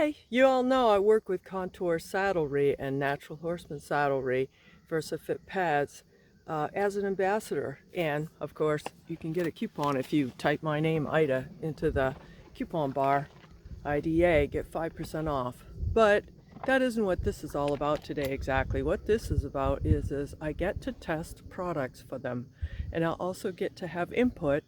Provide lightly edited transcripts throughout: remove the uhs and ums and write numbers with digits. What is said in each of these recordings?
Hi, you all know I work with Contour Saddlery and Natural Horseman Saddlery, VersaFit pads, as an ambassador. And of course, you can get a coupon if you type my name, Ida, into the coupon bar. IDA, get 5% off. But that isn't what this is all about today exactly. What this is about is I get to test products for them. And I'll also get to have input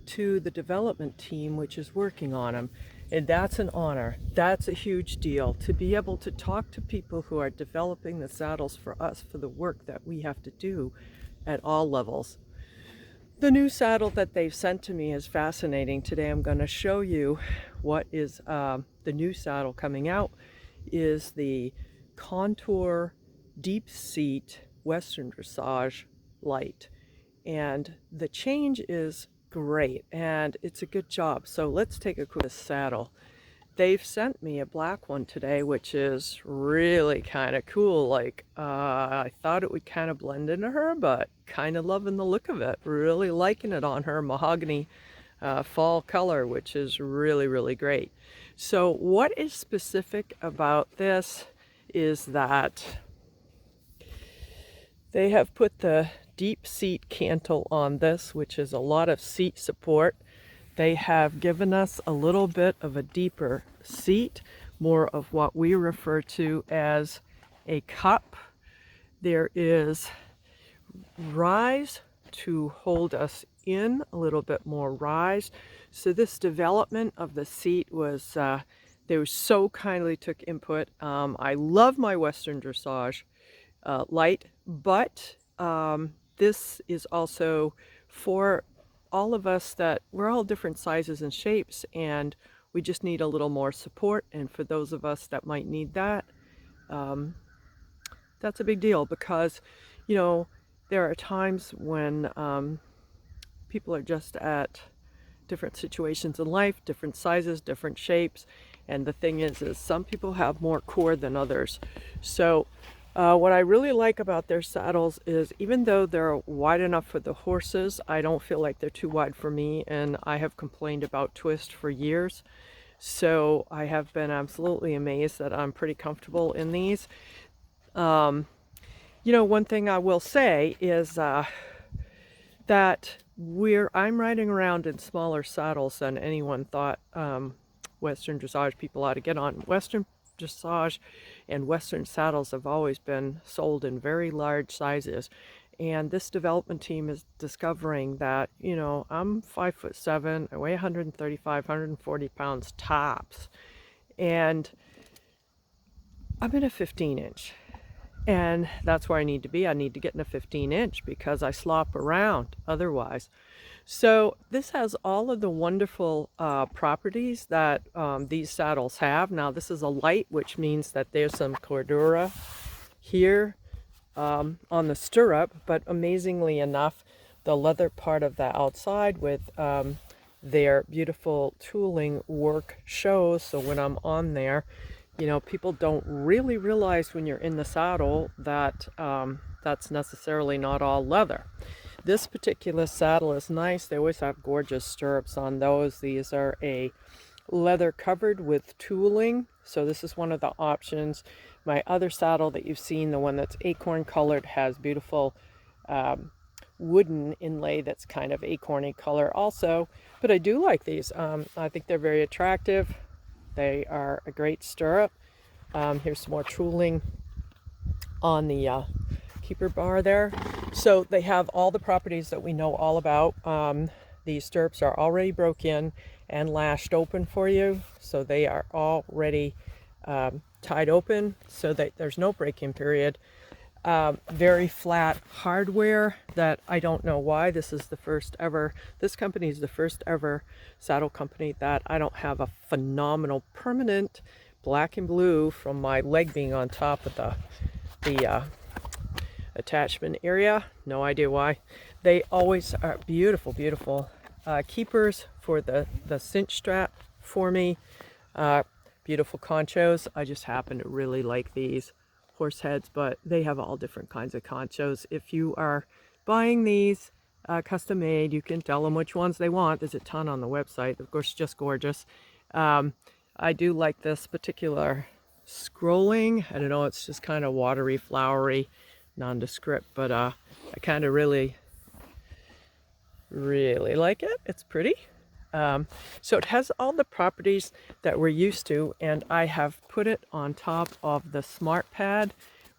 to the development team which is working on them. And that's an honor. That's a huge deal to be able to talk to people who are developing the saddles for us for the work that we have to do at all levels. The new saddle that they've sent to me is fascinating. Today I'm going to show you what is the new saddle coming out is the Contour Deep Seat Western Dressage Light. And the change is great and it's a good job. So let's take a quick saddle. They've sent me a black one today, which is really kind of cool. Like, I thought it would kind of blend into her, but kind of loving the look of it. Really liking it on her. Mahogany fall color, which is really, really great. So what is specific about this is that they have put the deep seat cantle on this, which is a lot of seat support. They have given us a little bit of a deeper seat, more of what we refer to as a cup. There is rise to hold us in, a little bit more rise. So this development of the seat was, they were so kindly took input. I love my Western Dressage light, but this is also for all of us that we're all different sizes and shapes, and we just need a little more support. And for those of us that might need that, that's a big deal, because you know there are times when people are just at different situations in life, different sizes, different shapes, and the thing is some people have more core than others. So what I really like about their saddles is even though they're wide enough for the horses, I don't feel like they're too wide for me, and I have complained about twist for years. So I have been absolutely amazed that I'm pretty comfortable in these. You know, one thing I will say is that I'm riding around in smaller saddles than anyone thought Western Dressage people ought to get on. Western Dressage and Western saddles have always been sold in very large sizes, and this development team is discovering that, you know, I'm 5'7", I weigh 135, 140 pounds tops, and I'm in a 15-inch. And that's where I need to be. I need to get in a 15-inch because I slop around otherwise. So this has all of the wonderful properties that these saddles have. Now this is a light, which means that there's some cordura here on the stirrup, but amazingly enough, the leather part of the outside with their beautiful tooling work shows. So when I'm on there, you know, people don't really realize when you're in the saddle that that's necessarily not all leather. This particular saddle is nice. They always have gorgeous stirrups on those. These are a leather covered with tooling. So this is one of the options. My other saddle that you've seen, the one that's acorn colored, has beautiful wooden inlay that's kind of acorny color also. But I do like these. I think they're very attractive. They are a great stirrup. Here's some more tooling on the keeper bar there. So they have all the properties that we know all about. These stirrups are already broke in and lashed open for you. So they are already tied open so that there's no break-in period. Very flat hardware that I don't know why. This company is the first ever saddle company that I don't have a phenomenal permanent black and blue from my leg being on top of the attachment area. No idea why. They always are beautiful, beautiful keepers for the cinch strap for me. Beautiful conchos. I just happen to really like these horse heads, but they have all different kinds of conchos. If you are buying these custom made, you can tell them which ones they want. There's a ton on the website. Of course, just gorgeous. I do like this particular scrolling. I don't know, it's just kind of watery, flowery, nondescript, but I kind of really like it. It's pretty. So it has all the properties that we're used to, and I have put it on top of the Smart Pad,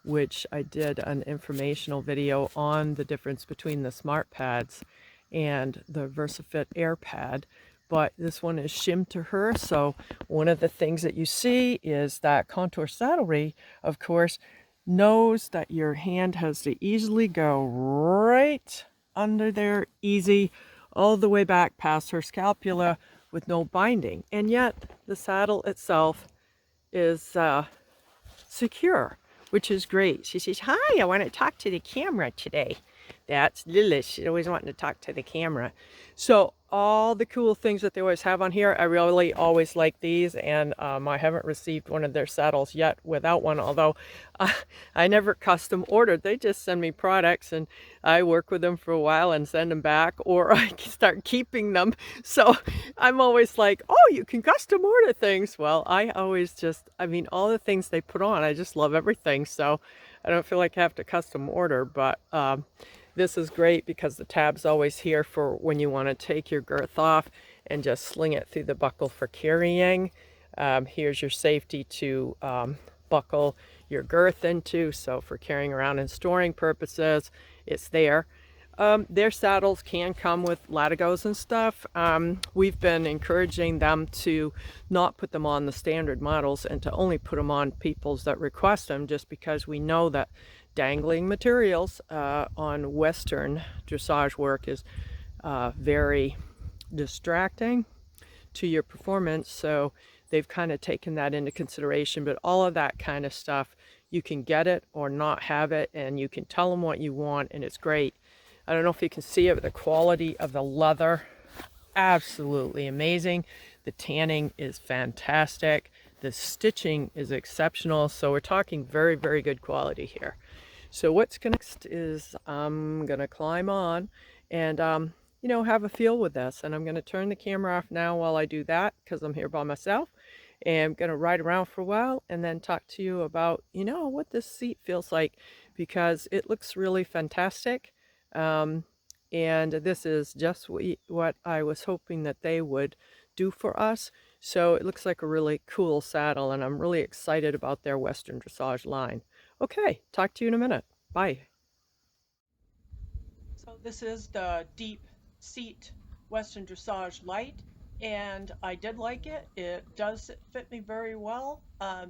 which I did an informational video on the difference between the Smart Pads and the VersaFit Air Pad. But this one is shim to her, so one of the things that you see is that Contour Saddlery, of course, knows that your hand has to easily go right under there, easy, all the way back past her scapula with no binding. And yet the saddle itself is secure, which is great. She says, "Hi, I want to talk to the camera today." That's Lilith. She's always wanting to talk to the camera. So all the cool things that they always have on here, I really always like these, and I haven't received one of their saddles yet without one, although I never custom ordered. They just send me products and I work with them for a while and send them back, or I start keeping them. So I'm always like, oh, you can custom order things. Well, I always just, I mean, all the things they put on, I just love everything. So I don't feel like I have to custom order, but this is great because the tab's always here for when you want to take your girth off and just sling it through the buckle for carrying. Here's your safety to buckle your girth into, so for carrying around and storing purposes, it's there. Their saddles can come with latigos and stuff. We've been encouraging them to not put them on the standard models and to only put them on people's that request them, just because we know that dangling materials on Western dressage work is very distracting to your performance. So they've kind of taken that into consideration, but all of that kind of stuff, you can get it or not have it, and you can tell them what you want, and it's great. I don't know if you can see it, but the quality of the leather, absolutely amazing. The tanning is fantastic. The stitching is exceptional. So we're talking very, very good quality here. So what's next is I'm going to climb on and, you know, have a feel with this. And I'm going to turn the camera off now while I do that, because I'm here by myself. And I'm going to ride around for a while and then talk to you about, you know, what this seat feels like, because it looks really fantastic. And this is just what I was hoping that they would do for us. So it looks like a really cool saddle, and I'm really excited about their Western Dressage line. Okay, talk to you in a minute. Bye. So this is the Deep Seat Western Dressage Light, and I did like it. It does fit me very well.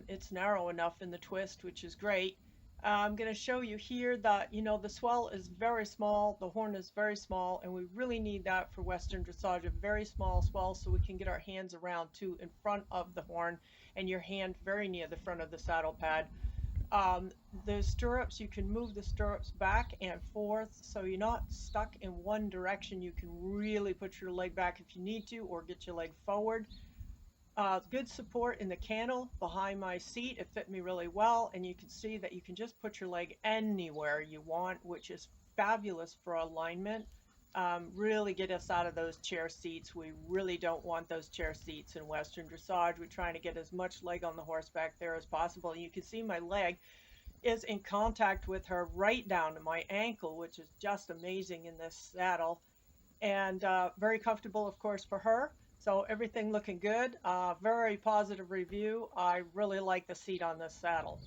It's narrow enough in the twist, which is great. I'm going to show you here that, you know, the swell is very small, the horn is very small, and we really need that for Western Dressage, a very small swell, so we can get our hands around too in front of the horn, and your hand very near the front of the saddle pad. The stirrups, you can move the stirrups back and forth, so you're not stuck in one direction. You can really put your leg back if you need to, or get your leg forward. Good support in the cantle behind my seat. It fit me really well, and you can see that you can just put your leg anywhere you want, which is fabulous for alignment. Really get us out of those chair seats. We really don't want those chair seats in Western Dressage. We're trying to get as much leg on the horse back there as possible. And you can see my leg is in contact with her right down to my ankle, which is just amazing in this saddle. And very comfortable, of course, for her. So everything looking good. Very positive review. I really like the seat on this saddle.